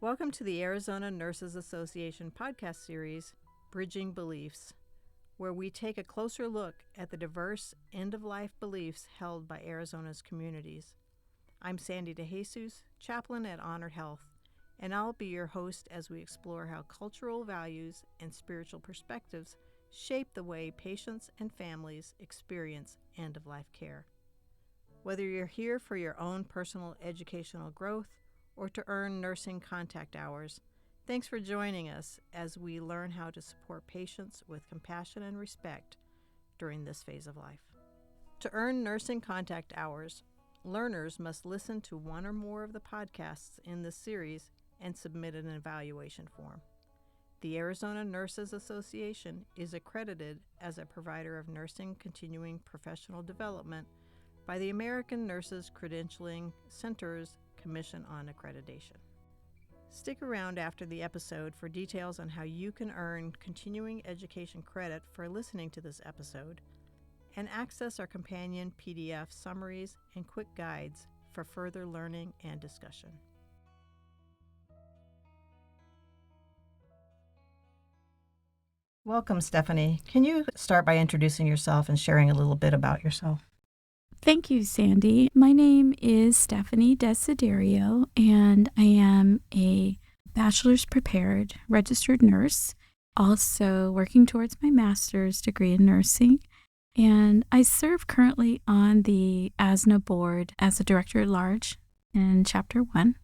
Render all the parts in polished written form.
Welcome to the Arizona Nurses Association podcast series, Bridging Beliefs, where we take a closer look at the diverse end-of-life beliefs held by Arizona's communities. I'm Sandy DeJesus, chaplain at Honored Health, and I'll be your host as we explore how cultural values and spiritual perspectives shape the way patients and families experience end-of-life care. Whether you're here for your own personal educational growth or to earn nursing contact hours, thanks for joining us as we learn how to support patients with compassion and respect during this phase of life. To earn nursing contact hours, learners must listen to one or more of the podcasts in this series and submit an evaluation form. The Arizona Nurses Association is accredited as a provider of nursing continuing professional development by the American Nurses Credentialing Center's Commission on Accreditation. Stick around after the episode for details on how you can earn continuing education credit for listening to this episode and access our companion PDF summaries and quick guides for further learning and discussion. Welcome, Stephanie. Can you start by introducing yourself and sharing a little bit about yourself? Thank you, Sandy. My name is Stephanie Desiderio, and I am a bachelor's prepared registered nurse, also working towards my master's degree in nursing. And I serve currently on the AzNA board as a director at large in Chapter 1.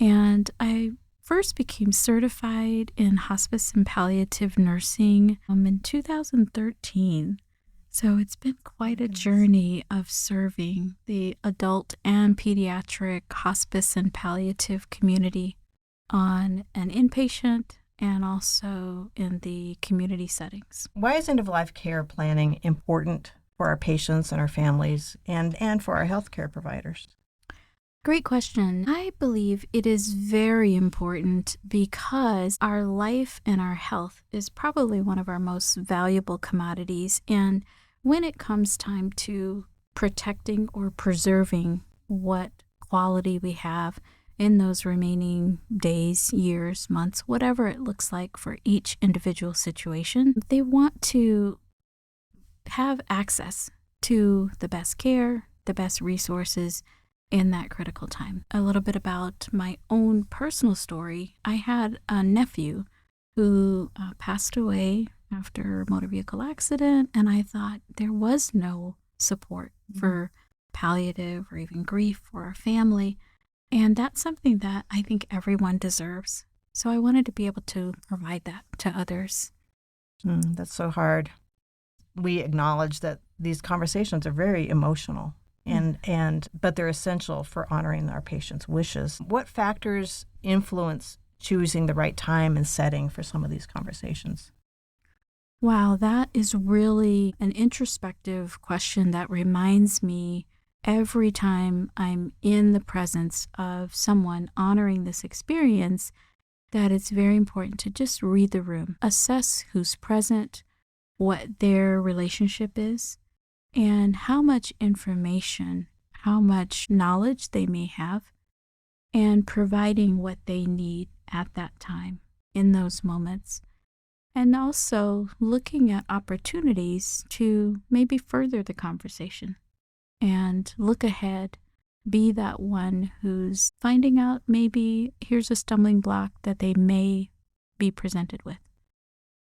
And I first became certified in hospice and palliative nursing in 2013. So it's been quite a journey of serving the adult and pediatric hospice and palliative community on an inpatient and also in the community settings. Why is end-of-life care planning important for our patients and our families and for our healthcare providers? Great question. I believe it is very important because our life and our health is probably one of our most valuable commodities. And when it comes time to protecting or preserving what quality we have in those remaining days, years, months, whatever it looks like for each individual situation, they want to have access to the best care, the best resources in that critical time. A little bit about my own personal story. I had a nephew who passed away after a motor vehicle accident, and I thought there was no support for palliative or even grief for our family. And that's something that I think everyone deserves. So I wanted to be able to provide that to others. That's so hard. We acknowledge that these conversations are very emotional, but they're essential for honoring our patients' wishes. What factors influence choosing the right time and setting for some of these conversations? Wow, that is really an introspective question that reminds me every time I'm in the presence of someone honoring this experience that it's very important to just read the room, assess who's present, what their relationship is, and how much information, how much knowledge they may have, and providing what they need at that time in those moments. And also looking at opportunities to maybe further the conversation and look ahead, be that one who's finding out maybe here's a stumbling block that they may be presented with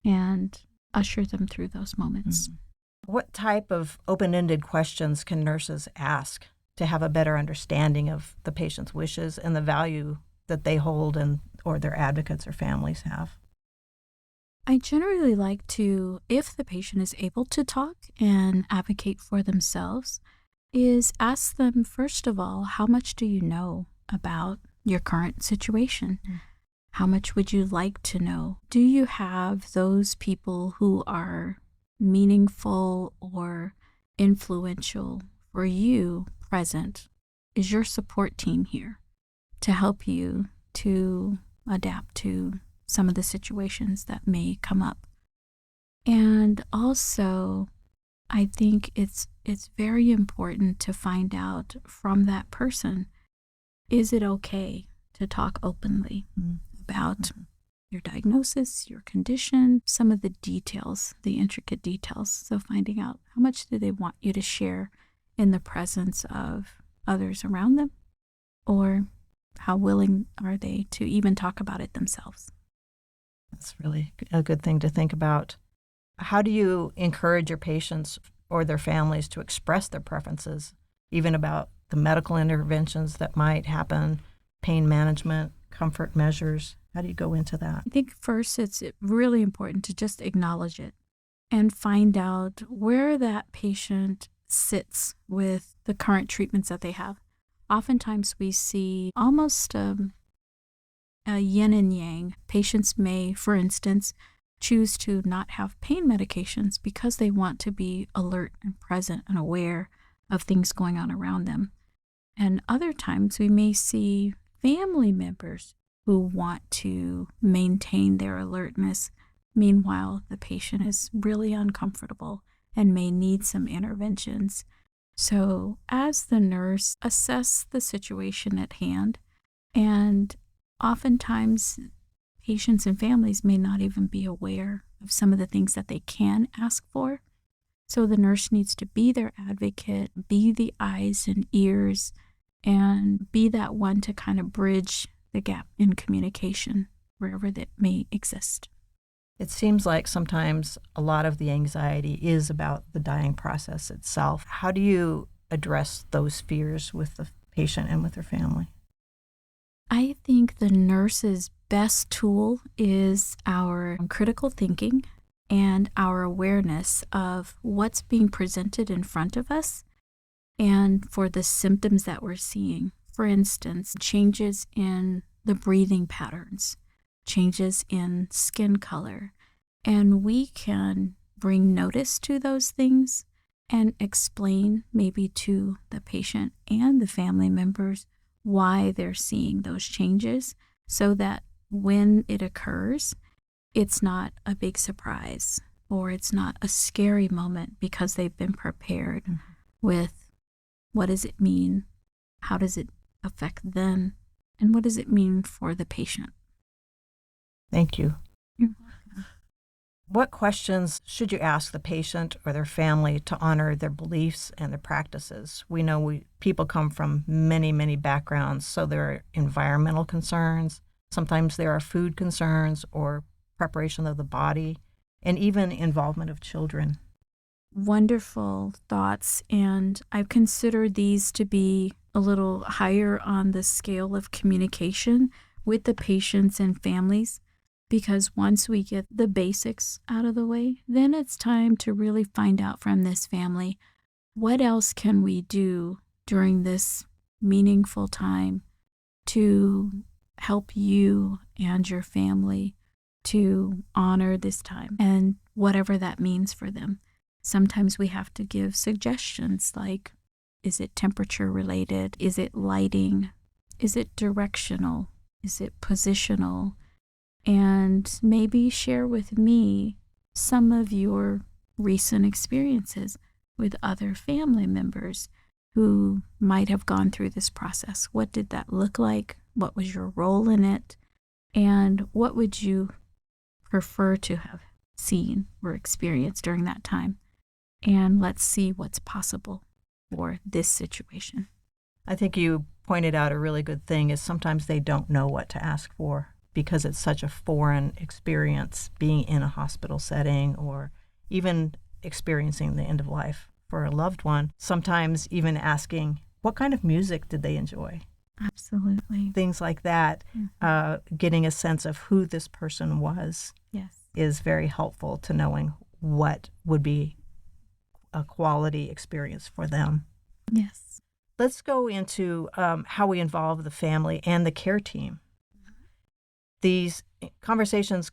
and usher them through those moments. What type of open-ended questions can nurses ask to have a better understanding of the patient's wishes and the value that they hold or their advocates or families have? I generally like to, if the patient is able to talk and advocate for themselves, is ask them, first of all, how much do you know about your current situation? How much would you like to know? Do you have those people who are meaningful or influential for you present? Is your support team here to help you to adapt to some of the situations that may come up? And also, I think it's very important to find out from that person, is it okay to talk openly about your diagnosis, your condition, some of the details, the intricate details. So finding out how much do they want you to share in the presence of others around them, or how willing are they to even talk about it themselves. That's really a good thing to think about. How do you encourage your patients or their families to express their preferences, even about the medical interventions that might happen, pain management, comfort measures? How do you go into that? I think first it's really important to just acknowledge it and find out where that patient sits with the current treatments that they have. Oftentimes we see almost a yin and yang. Patients may, for instance, choose to not have pain medications because they want to be alert and present and aware of things going on around them. And other times we may see family members who want to maintain their alertness. Meanwhile, the patient is really uncomfortable and may need some interventions. So as the nurse, assess the situation at hand, and oftentimes patients and families may not even be aware of some of the things that they can ask for. So the nurse needs to be their advocate, be the eyes and ears, and be that one to kind of bridge the gap in communication wherever that may exist. It seems like sometimes a lot of the anxiety is about the dying process itself. How do you address those fears with the patient and with their family? I think the nurse's best tool is our critical thinking and our awareness of what's being presented in front of us and for the symptoms that we're seeing. For instance, changes in the breathing patterns, changes in skin color, and we can bring notice to those things and explain maybe to the patient and the family members why they're seeing those changes, so that when it occurs, it's not a big surprise or it's not a scary moment, because they've been prepared with what does it mean, how does it affect them, and what does it mean for the patient. Thank you. You're welcome. What questions should you ask the patient or their family to honor their beliefs and their practices? We know people come from many, many backgrounds, so there are environmental concerns. Sometimes there are food concerns or preparation of the body, and even involvement of children. Wonderful thoughts, and I've considered these to be a little higher on the scale of communication with the patients and families, because once we get the basics out of the way, then it's time to really find out from this family, what else can we do during this meaningful time to help you and your family to honor this time, and whatever that means for them. Sometimes we have to give suggestions like, is it temperature related? Is it lighting? Is it directional? Is it positional? And maybe share with me some of your recent experiences with other family members who might have gone through this process. What did that look like? What was your role in it? And what would you prefer to have seen or experienced during that time? And let's see what's possible for this situation. I think you pointed out a really good thing is sometimes they don't know what to ask for because it's such a foreign experience being in a hospital setting or even experiencing the end of life for a loved one. Sometimes even asking, what kind of music did they enjoy? Absolutely. Things like that, getting a sense of who this person was, Yes, is very helpful to knowing what would be a quality experience for them. yes. Let's go into how we involve the family and the care team. These conversations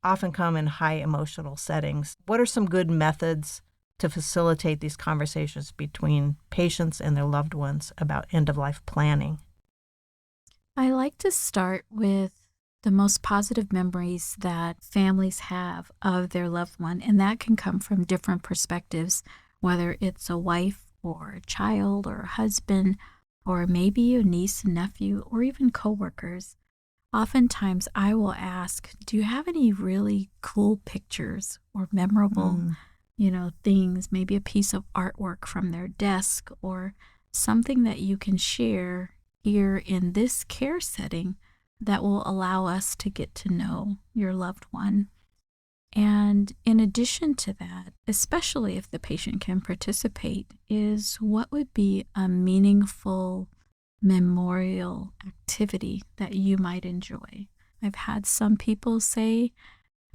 often come in high emotional settings. What are some good methods to facilitate these conversations between patients and their loved ones about end-of-life planning? I like to start with the most positive memories that families have of their loved one, and that can come from different perspectives, whether it's a wife or a child or a husband or maybe a niece and nephew, or even coworkers. Oftentimes I will ask, do you have any really cool pictures or memorable, things, maybe a piece of artwork from their desk or something that you can share here in this care setting that will allow us to get to know your loved one. And in addition to that, especially if the patient can participate, is what would be a meaningful memorial activity that you might enjoy. I've had some people say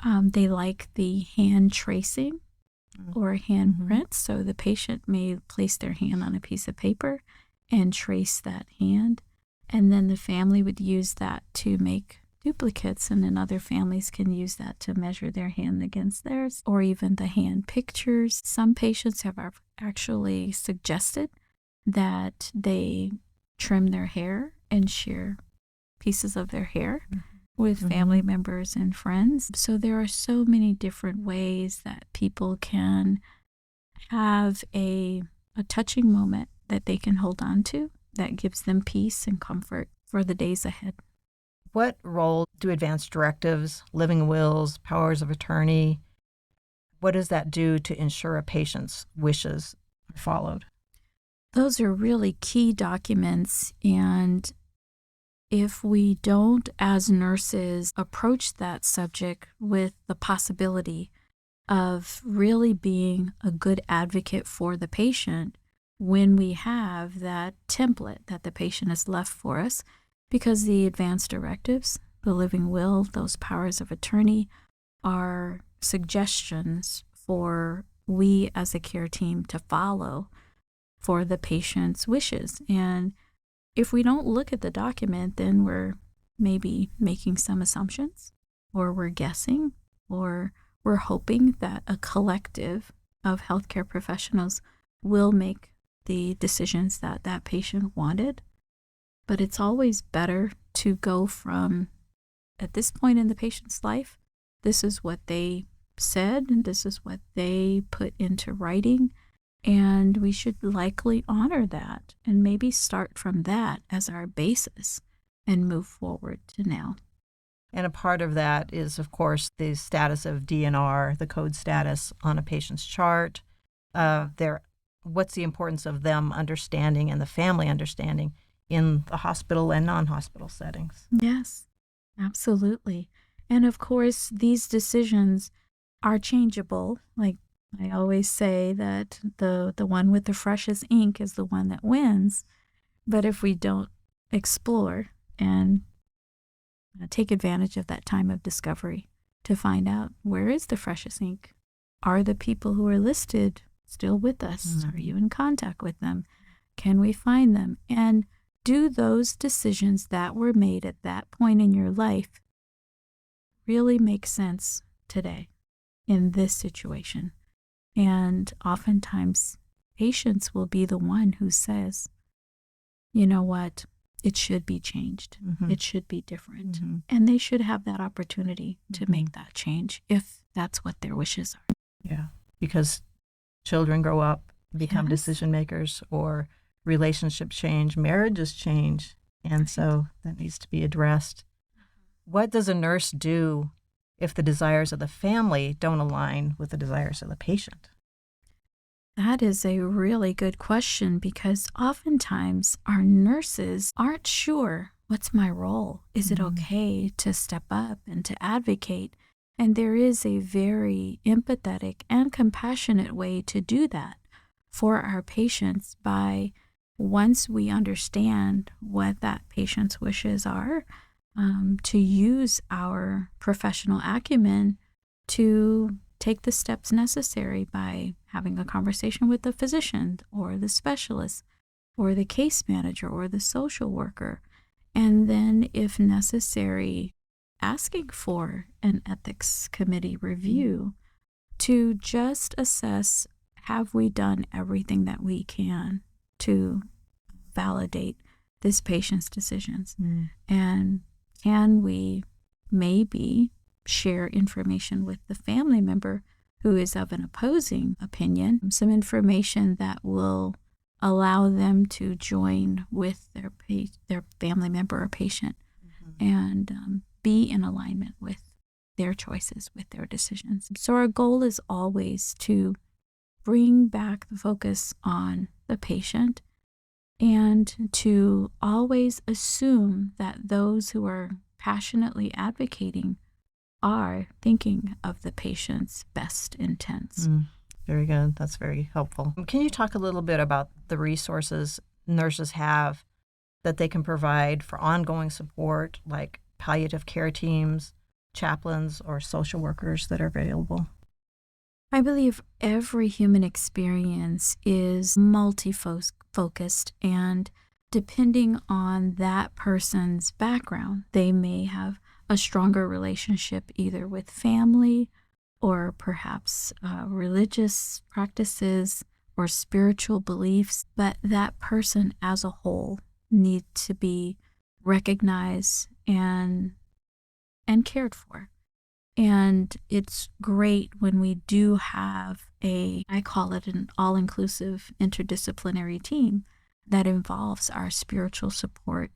they like the hand tracing or handprints. So the patient may place their hand on a piece of paper and trace that hand. And then the family would use that to make duplicates, and then other families can use that to measure their hand against theirs, or even the hand pictures. Some patients have actually suggested that they trim their hair and share pieces of their hair with family members and friends. So there are so many different ways that people can have a touching moment that they can hold on to that gives them peace and comfort for the days ahead. What role do advance directives, living wills, powers of attorney, what does that do to ensure a patient's wishes are followed? Those are really key documents, and if we don't, as nurses, approach that subject with the possibility of really being a good advocate for the patient when we have that template that the patient has left for us, because the advance directives, the living will, those powers of attorney are suggestions for we as a care team to follow for the patient's wishes. And if we don't look at the document, then we're maybe making some assumptions, or we're guessing, or we're hoping that a collective of healthcare professionals will make the decisions that that patient wanted. But it's always better to go from, at this point in the patient's life, this is what they said, and this is what they put into writing, and we should likely honor that and maybe start from that as our basis and move forward to now. And a part of that is, of course, the status of DNR, the code status on a patient's chart. What's the importance of them understanding and the family understanding in the hospital and non-hospital settings? Yes, absolutely. And of course, these decisions are changeable. Like I always say that the one with the freshest ink is the one that wins. But if we don't explore and take advantage of that time of discovery to find out, where is the freshest ink? Are the people who are listed still with us? Are you in contact with them? Can we find them? And do those decisions that were made at that point in your life really make sense today in this situation? And oftentimes, patients will be the one who says, you know what, it should be changed. It should be different. And they should have that opportunity to make that change if that's what their wishes are. Yeah, because children grow up, become decision makers, or relationships change, marriages change, and so that needs to be addressed. What does a nurse do if the desires of the family don't align with the desires of the patient? That is a really good question, because oftentimes our nurses aren't sure, what's my role? Is it okay to step up and to advocate? And there is a very empathetic and compassionate way to do that for our patients by, once we understand what that patient's wishes are, to use our professional acumen to take the steps necessary by having a conversation with the physician or the specialist or the case manager or the social worker. And then, if necessary, asking for an ethics committee review to just assess, have we done everything that we can to validate this patient's decisions? And can we maybe share information with the family member who is of an opposing opinion, some information that will allow them to join with their family member or patient and be in alignment with their choices, with their decisions. So our goal is always to bring back the focus on the patient and to always assume that those who are passionately advocating are thinking of the patient's best intents. Very good. That's very helpful. Can you talk a little bit about the resources nurses have that they can provide for ongoing support, like palliative care teams, chaplains, or social workers that are available? I believe every human experience is multi-focused, and depending on that person's background, they may have a stronger relationship either with family or perhaps religious practices or spiritual beliefs, but that person as a whole need to be recognized and cared for. And it's great when we do have I call it an all-inclusive interdisciplinary team that involves our spiritual support,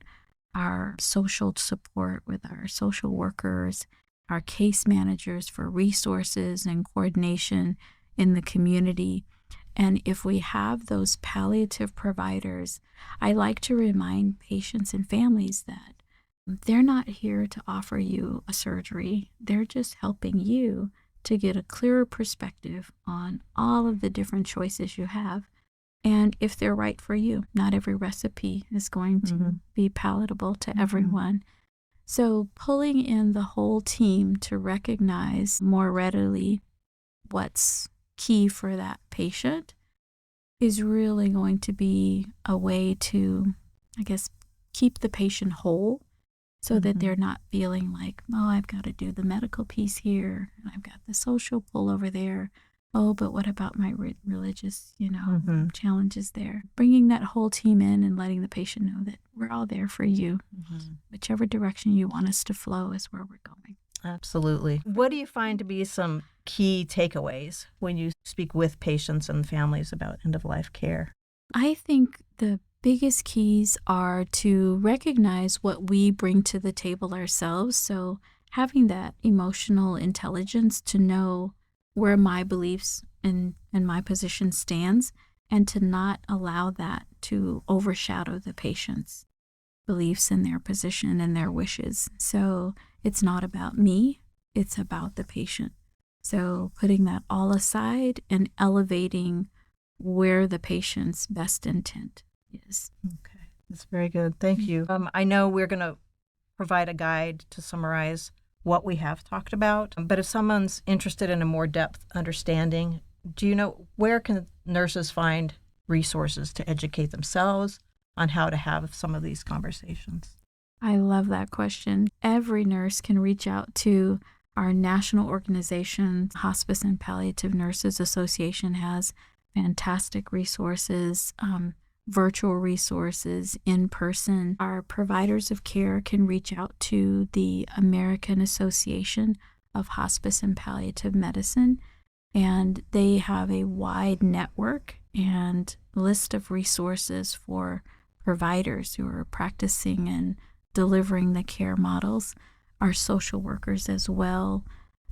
our social support with our social workers, our case managers for resources and coordination in the community. And if we have those palliative providers, I like to remind patients and families that they're not here to offer you a surgery. They're just helping you to get a clearer perspective on all of the different choices you have and if they're right for you. Not every recipe is going to be palatable to everyone. So pulling in the whole team to recognize more readily what's key for that patient is really going to be a way to, I guess, keep the patient whole, so that they're not feeling like, oh, I've got to do the medical piece here, and I've got the social pull over there. Oh, but what about my religious, challenges there? Bringing that whole team in and letting the patient know that we're all there for you. Whichever direction you want us to flow is where we're going. Absolutely. What do you find to be some key takeaways when you speak with patients and families about end-of-life care? I think the biggest keys are to recognize what we bring to the table ourselves. So having that emotional intelligence to know where my beliefs and my position stands, and to not allow that to overshadow the patient's beliefs and their position and their wishes. So it's not about me, it's about the patient. So putting that all aside and elevating where the patient's best intent is. Okay, that's very good. Thank you. I know we're going to provide a guide to summarize what we have talked about, but if someone's interested in a more depth understanding, do you know where can nurses find resources to educate themselves on how to have some of these conversations? I love that question. Every nurse can reach out to our national organization. Hospice and Palliative Nurses Association has fantastic resources, virtual resources, in person. Our providers of care can reach out to the American Association of Hospice and Palliative Medicine, and they have a wide network and list of resources for providers who are practicing and delivering the care models, our social workers as well.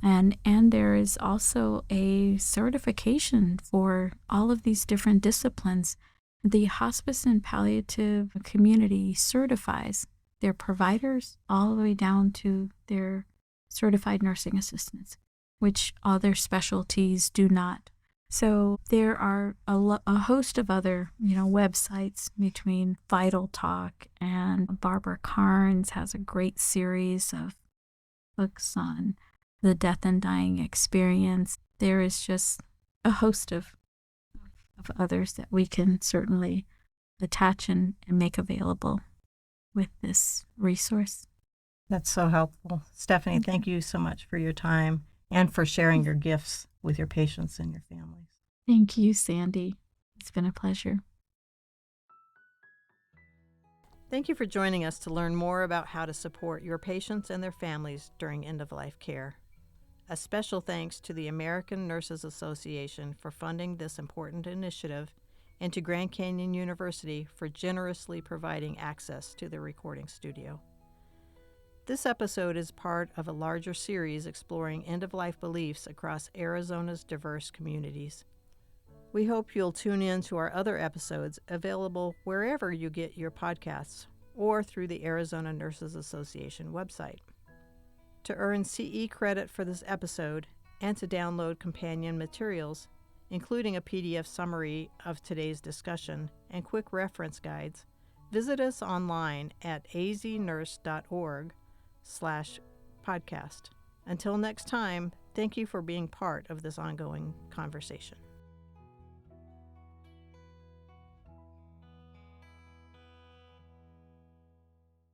And there is also a certification for all of these different disciplines. The hospice and palliative community certifies their providers all the way down to their certified nursing assistants, which other specialties do not. So there are a host of other, websites between Vital Talk, and Barbara Carnes has a great series of books on the death and dying experience. There is just a host of others that we can certainly attach and make available with this resource. That's so helpful. Stephanie, thank you so much for your time and for sharing your gifts with your patients and your families. Thank you, Sandy. It's been a pleasure. Thank you for joining us to learn more about how to support your patients and their families during end-of-life care. A special thanks to the American Nurses Association for funding this important initiative and to Grand Canyon University for generously providing access to the recording studio. This episode is part of a larger series exploring end-of-life beliefs across Arizona's diverse communities. We hope you'll tune in to our other episodes available wherever you get your podcasts or through the Arizona Nurses Association website. To earn CE credit for this episode and to download companion materials, including a PDF summary of today's discussion and quick reference guides, visit us online at aznurse.org/podcast. Until next time, thank you for being part of this ongoing conversation.